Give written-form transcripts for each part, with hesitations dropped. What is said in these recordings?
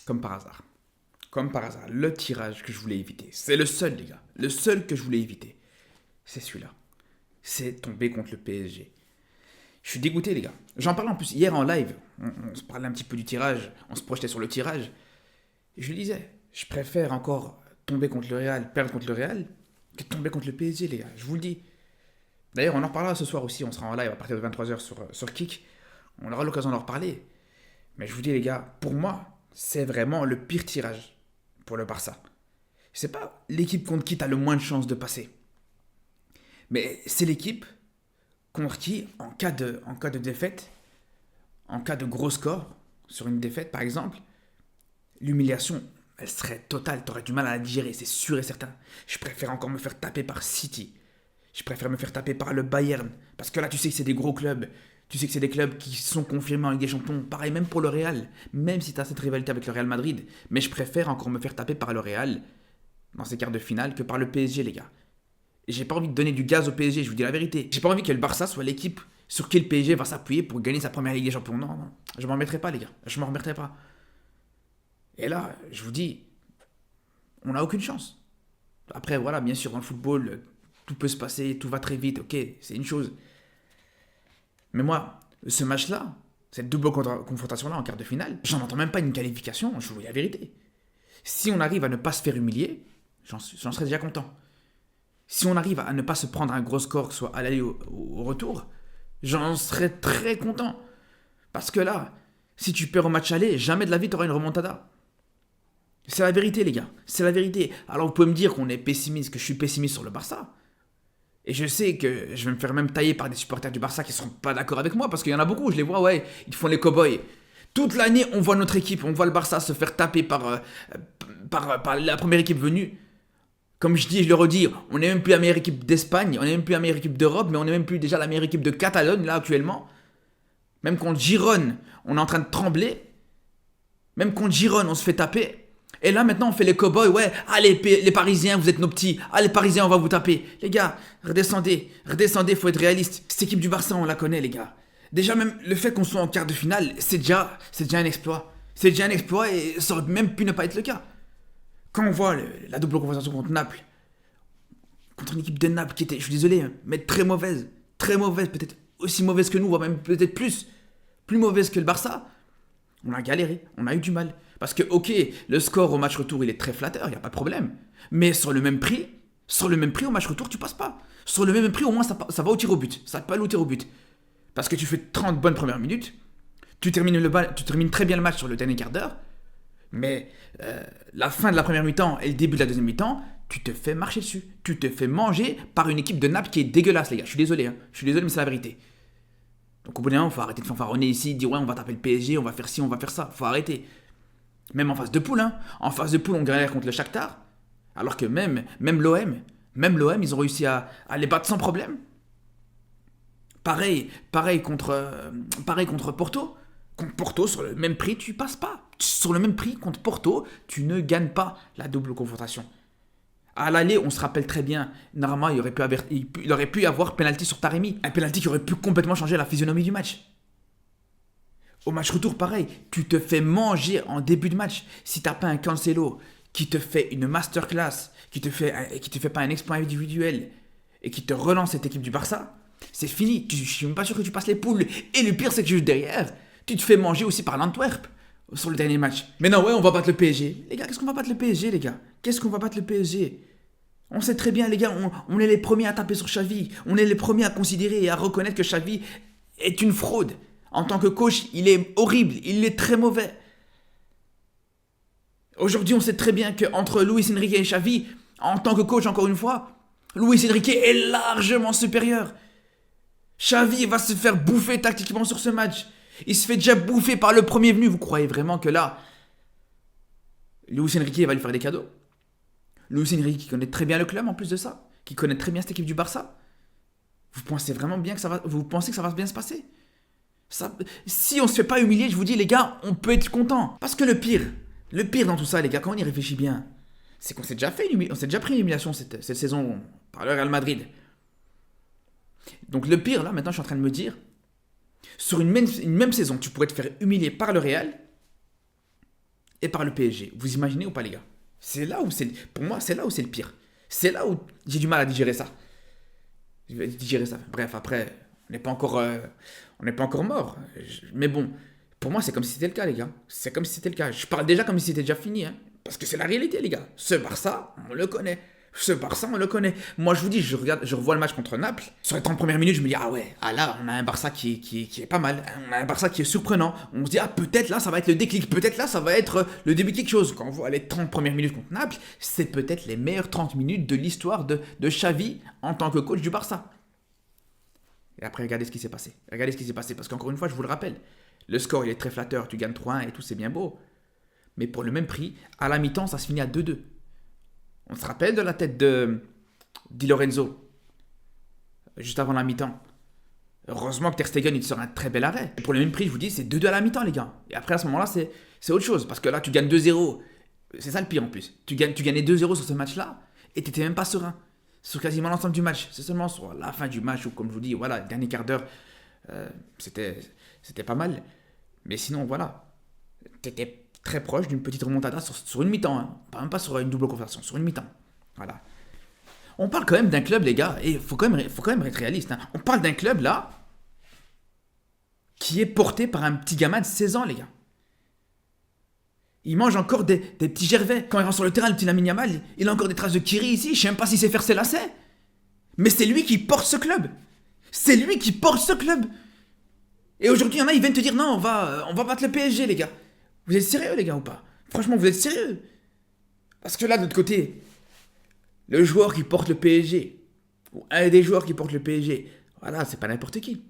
Comme par hasard. Comme par hasard, le tirage que je voulais éviter. C'est le seul, les gars. Le seul que je voulais éviter. C'est celui-là. C'est tomber contre le PSG. Je suis dégoûté, les gars. J'en parlais en plus hier en live. On se parlait un petit peu du tirage. On se projetait sur le tirage. Et je lui disais, je préfère encore tomber contre le Real, perdre contre le Real, que tomber contre le PSG, les gars. Je vous le dis. D'ailleurs, on en reparlera ce soir aussi. On sera en live à partir de 23h sur Kik. On aura l'occasion d'en reparler. Mais je vous dis, les gars, pour moi, c'est vraiment le pire tirage pour le Barça. C'est pas l'équipe contre qui tu as le moins de chances de passer. Mais c'est l'équipe contre qui, en cas de défaite, en cas de gros score, sur une défaite par exemple, l'humiliation, elle serait totale. T'aurais du mal à la digérer, c'est sûr et certain. Je préfère encore me faire taper par City. Je préfère me faire taper par le Bayern. Parce que là, tu sais que c'est des gros clubs. Tu sais que c'est des clubs qui sont confirmés en Ligue des Champions. Pareil, même pour le Real. Même si tu as cette rivalité avec le Real Madrid. Mais je préfère encore me faire taper par le Real dans ces quarts de finale que par le PSG, les gars. Et j'ai pas envie de donner du gaz au PSG, je vous dis la vérité. J'ai pas envie que le Barça soit l'équipe sur qui le PSG va s'appuyer pour gagner sa première Ligue des Champions. Non, non. Je m'en remettrai pas, les gars. Je m'en remettrai pas. Et là, je vous dis, on n'a aucune chance. Après, voilà, bien sûr, dans le football, tout peut se passer, tout va très vite, ok, c'est une chose. Mais moi, ce match-là, cette double confrontation-là en quart de finale, j'en entends même pas une qualification, je vous dis la vérité. Si on arrive à ne pas se faire humilier, j'en serais déjà content. Si on arrive à ne pas se prendre un gros score, soit à l'aller ou au retour, j'en serais très content. Parce que là, si tu perds au match aller, jamais de la vie tu auras une remontada. C'est la vérité, les gars. C'est la vérité. Alors vous pouvez me dire qu'on est pessimiste, que je suis pessimiste sur le Barça. Et je sais que je vais me faire même tailler par des supporters du Barça qui ne seront pas d'accord avec moi, parce qu'il y en a beaucoup, je les vois, ouais, ils font les cow-boys. Toute l'année, on voit notre équipe, on voit le Barça se faire taper par la première équipe venue. Comme je dis et je le redis, on n'est même plus la meilleure équipe d'Espagne, on n'est même plus la meilleure équipe d'Europe, mais on n'est même plus déjà la meilleure équipe de Catalogne, là, actuellement. Même contre Girone, on est en train de trembler. Même contre Girone, on se fait taper. Et là, maintenant, on fait les cow-boys. Ouais, allez, les Parisiens, vous êtes nos petits. Allez, les Parisiens, on va vous taper. Les gars, redescendez. Redescendez, faut être réaliste. Cette équipe du Barça, on la connaît, les gars. Déjà, même le fait qu'on soit en quart de finale, c'est déjà un exploit. C'est déjà un exploit et ça aurait même pu ne pas être le cas. Quand on voit la double confrontation contre Naples, contre une équipe de Naples qui était, je suis désolé, mais très mauvaise, peut-être aussi mauvaise que nous, voire même peut-être plus mauvaise que le Barça, on a galéré, on a eu du mal. Parce que, ok, le score au match retour, il est très flatteur, il n'y a pas de problème. Mais sur le même prix, au match retour, tu passes pas. Sur le même prix, au moins, ça va au tir au but. Ça peut aller au tir au but. Parce que tu fais 30 bonnes premières minutes, tu termines très bien le match sur le dernier quart d'heure, mais la fin de la première mi-temps et le début de la deuxième mi-temps, tu te fais marcher dessus. Tu te fais manger par une équipe de Naples qui est dégueulasse, les gars. Je suis désolé, hein. Je suis désolé, mais c'est la vérité. Donc au bout d'un moment, il faut arrêter de fanfaronner ici, dire ouais, on va taper le PSG, on va faire ci, on va faire ça. Faut arrêter. Même en phase de poule, hein. En phase de poule, on galère contre le Shakhtar. Alors que même l'OM, ils ont réussi à les battre sans problème. Pareil contre Porto. Contre Porto, sur le même prix, tu passes pas. Sur le même prix, contre Porto, tu ne gagnes pas la double confrontation. À l'aller, on se rappelle très bien, normalement, il aurait pu y avoir penalty sur Taremi. Un penalty qui aurait pu complètement changer la physionomie du match. Au match retour, pareil, tu te fais manger en début de match. Si t'as pas un Cancelo qui te fait une masterclass, qui te fait pas un exploit individuel et qui te relance cette équipe du Barça, c'est fini. Je suis même pas sûr que tu passes les poules. Et le pire, c'est que juste derrière, tu te fais manger aussi par l'Antwerp sur le dernier match. Mais non, ouais, on va battre le PSG. Les gars, qu'est-ce qu'on va battre le PSG, les gars? Qu'est-ce qu'on va battre le PSG? On sait très bien, les gars, on est les premiers à taper sur Xavi. On est les premiers à considérer et à reconnaître que Xavi est une fraude. En tant que coach, il est horrible, il est très mauvais. Aujourd'hui, on sait très bien qu'entre Luis Enrique et Xavi, en tant que coach, encore une fois, Luis Enrique est largement supérieur. Xavi va se faire bouffer tactiquement sur ce match. Il se fait déjà bouffer par le premier venu. Vous croyez vraiment que là, Luis Enrique va lui faire des cadeaux? Luis Enrique qui connaît très bien le club en plus de ça, qui connaît très bien cette équipe du Barça. Vous pensez vraiment bien que vous pensez que ça va bien se passer? Si on se fait pas humilier, je vous dis les gars, on peut être content. Parce que le pire dans tout ça, les gars, quand on y réfléchit bien, c'est qu'on s'est déjà pris une humiliation cette saison par le Real Madrid. Donc le pire, là, maintenant, je suis en train de me dire, sur une même saison, tu pourrais te faire humilier par le Real et par le PSG. Vous imaginez ou pas, les gars? C'est là où c'est, pour moi, c'est là où c'est le pire. C'est là où j'ai du mal à digérer ça. Digérer ça. Bref, après, on n'est pas encore mort. Mais bon, pour moi, c'est comme si c'était le cas, les gars. C'est comme si c'était le cas. Je parle déjà comme si c'était déjà fini, hein. Parce que c'est la réalité, les gars. Ce Barça, on le connaît. Ce Barça, on le connaît. Moi, je vous dis, je revois le match contre Naples. Sur les 30 premières minutes, je me dis, ah ouais, ah là, on a un Barça qui est pas mal. On a un Barça qui est surprenant. On se dit, ah peut-être là, ça va être le déclic. Peut-être là, ça va être le début de quelque chose. Quand on voit les 30 premières minutes contre Naples, c'est peut-être les meilleures 30 minutes de l'histoire de Xavi en tant que coach du Barça. Et après, regardez ce qui s'est passé. Regardez ce qui s'est passé. Parce qu'encore une fois, je vous le rappelle, le score, il est très flatteur. Tu gagnes 3-1 et tout, c'est bien beau. Mais pour le même prix, à la mi-temps, ça se finit à 2-2. On se rappelle de la tête de Di Lorenzo, juste avant la mi-temps. Heureusement que Ter Stegen, il te sort un très bel arrêt. Et pour le même prix, je vous dis, c'est 2-2 à la mi-temps, les gars. Et après, à ce moment-là, c'est autre chose. Parce que là, tu gagnes 2-0. C'est ça le pire en plus. Tu gagnais 2-0 sur ce match-là et tu n'étais même pas serein. Sur quasiment l'ensemble du match. C'est seulement sur la fin du match où, comme je vous dis, voilà, le dernier quart d'heure, c'était pas mal. Mais sinon, voilà. T'étais très proche d'une petite remontada sur une mi-temps. Hein. Même pas sur une double conversion, sur une mi-temps. Voilà. On parle quand même d'un club, les gars, et il faut quand même être réaliste. Hein. On parle d'un club, là, qui est porté par un petit gamin de 16 ans, les gars. Il mange encore des petits gervais. Quand il rentre sur le terrain, le petit Lamine Yamal, il a encore des traces de Kiri ici. Je sais même pas s'il sait faire ses lacets. Mais c'est lui qui porte ce club. C'est lui qui porte ce club. Et aujourd'hui, il y en a, ils viennent te dire, non, on va battre le PSG, les gars. Vous êtes sérieux, les gars, ou pas? Franchement, vous êtes sérieux? Parce que là, de l'autre côté, le joueur qui porte le PSG, ou un des joueurs qui porte le PSG, voilà, c'est pas n'importe qui.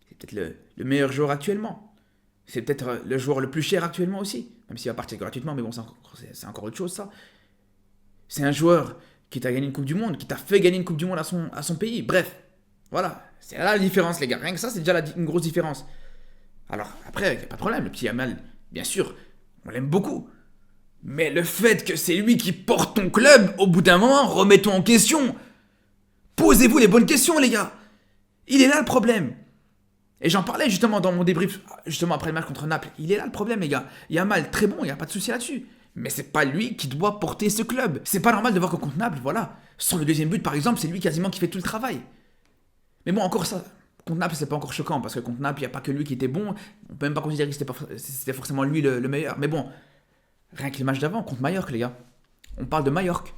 C'est peut-être le meilleur joueur actuellement. C'est peut-être le joueur le plus cher actuellement aussi. Même s'il va partir gratuitement, mais bon, c'est encore autre chose, ça. C'est un joueur qui t'a gagné une Coupe du Monde, qui t'a fait gagner une Coupe du Monde à son pays. Bref, voilà. C'est là la différence, les gars. Rien que ça, c'est déjà une grosse différence. Alors, après, il n'y a pas de problème. Le petit Yamal, bien sûr, on l'aime beaucoup. Mais le fait que c'est lui qui porte ton club, au bout d'un moment, remets-toi en question. Posez-vous les bonnes questions, les gars. Il est là le problème. Et j'en parlais justement dans mon débrief, justement après le match contre Naples. Il est là le problème, les gars. Yamal, très bon, il n'y a pas de souci là-dessus. Mais c'est pas lui qui doit porter ce club. C'est pas normal de voir que contre Naples, voilà. Sur le deuxième but, par exemple, c'est lui quasiment qui fait tout le travail. Mais bon, encore ça, contre Naples, c'est pas encore choquant, parce que contre Naples, il n'y a pas que lui qui était bon. On peut même pas considérer que c'était forcément lui le meilleur. Mais bon, rien que les matchs d'avant, contre Majorque, les gars. On parle de Majorque.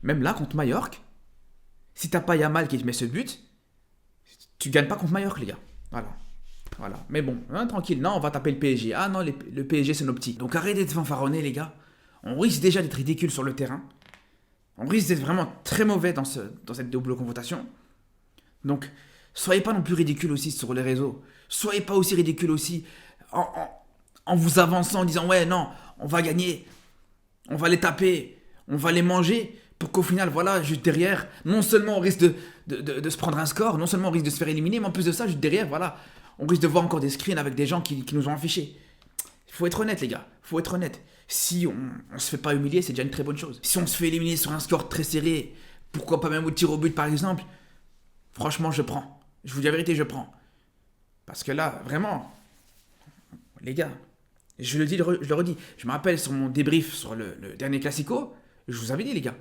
Même là, contre Majorque, si t'as pas Yamal qui te met ce but, tu gagnes pas contre Majorque, les gars. Voilà. Mais bon, hein, tranquille. Non, on va taper le PSG. Ah non, le PSG, c'est nos petits. Donc arrêtez de fanfaronner, les gars. On risque déjà d'être ridicule sur le terrain. On risque d'être vraiment très mauvais dans cette double confrontation. Donc, soyez pas non plus ridicule aussi sur les réseaux. Soyez pas aussi ridicule aussi en vous avançant, en disant, ouais, non, on va gagner. On va les taper. On va les manger. Pour qu'au final, voilà, juste derrière, non seulement on risque de se prendre un score, non seulement on risque de se faire éliminer, mais en plus de ça, juste derrière, voilà, on risque de voir encore des screens avec des gens qui nous ont affichés. Il faut être honnête, les gars, il faut être honnête. Si on se fait pas humilier, c'est déjà une très bonne chose. Si on se fait éliminer sur un score très serré, pourquoi pas même au tir au but par exemple, franchement, je prends. Je vous dis la vérité, je prends. Parce que là, vraiment, les gars, je le redis, je me rappelle sur mon débrief sur le dernier Classico, je vous avais dit, les gars.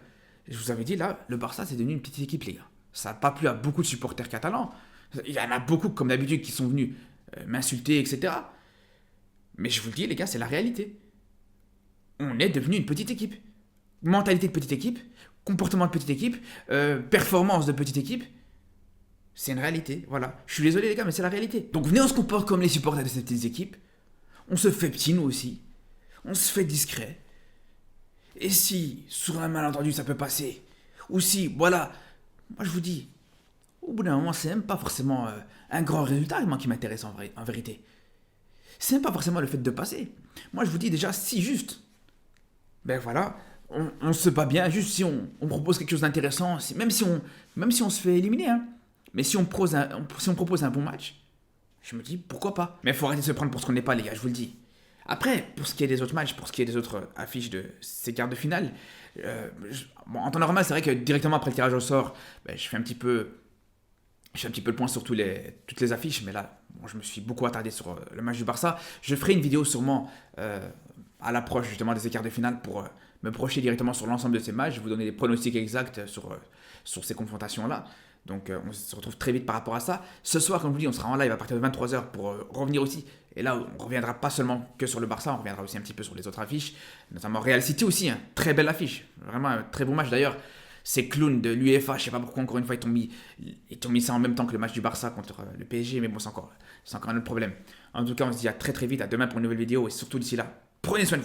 Je vous avais dit, là, le Barça, c'est devenu une petite équipe, les gars. Ça n'a pas plu à beaucoup de supporters catalans. Il y en a beaucoup, comme d'habitude, qui sont venus m'insulter, etc. Mais je vous le dis, les gars, c'est la réalité. On est devenu une petite équipe. Mentalité de petite équipe, comportement de petite équipe, performance de petite équipe. C'est une réalité, voilà. Je suis désolé, les gars, mais c'est la réalité. Donc venez, on se comporte comme les supporters de ces petites équipes. On se fait petit, nous aussi. On se fait discret. Et si, sur un malentendu, ça peut passer, ou si, voilà, moi je vous dis, au bout d'un moment, c'est même pas forcément un grand résultat, moi, qui m'intéresse en vérité. C'est même pas forcément le fait de passer. Moi je vous dis déjà, si juste, ben voilà, on se bat bien, juste si on propose quelque chose d'intéressant, même si on se fait éliminer, hein, mais si on propose un bon match, je me dis, pourquoi pas. Mais il faut arrêter de se prendre pour ce qu'on n'est pas, les gars, je vous le dis. Après, pour ce qui est des autres matchs, pour ce qui est des autres affiches de ces quarts de finale, en temps normal, c'est vrai que directement après le tirage au sort, je fais un petit peu le point sur toutes les affiches, mais là, je me suis beaucoup attardé sur le match du Barça. Je ferai une vidéo sûrement à l'approche justement des quarts de finale pour me projeter directement sur l'ensemble de ces matchs. Je vais vous donner des pronostics exacts sur ces confrontations-là. Donc on se retrouve très vite par rapport à ça. Ce soir, comme je vous dis, on sera en live à partir de 23h pour revenir aussi. Et là, on reviendra pas seulement que sur le Barça, on reviendra aussi un petit peu sur les autres affiches, notamment Real City aussi, hein. Très belle affiche. Vraiment un très beau match d'ailleurs. Ces clowns de l'UEFA, je sais pas pourquoi encore une fois ils t'ont mis ça en même temps que le match du Barça contre le PSG, mais bon, c'est encore un autre problème. En tout cas, on se dit à très très vite, à demain pour une nouvelle vidéo et surtout d'ici là, prenez soin de vous.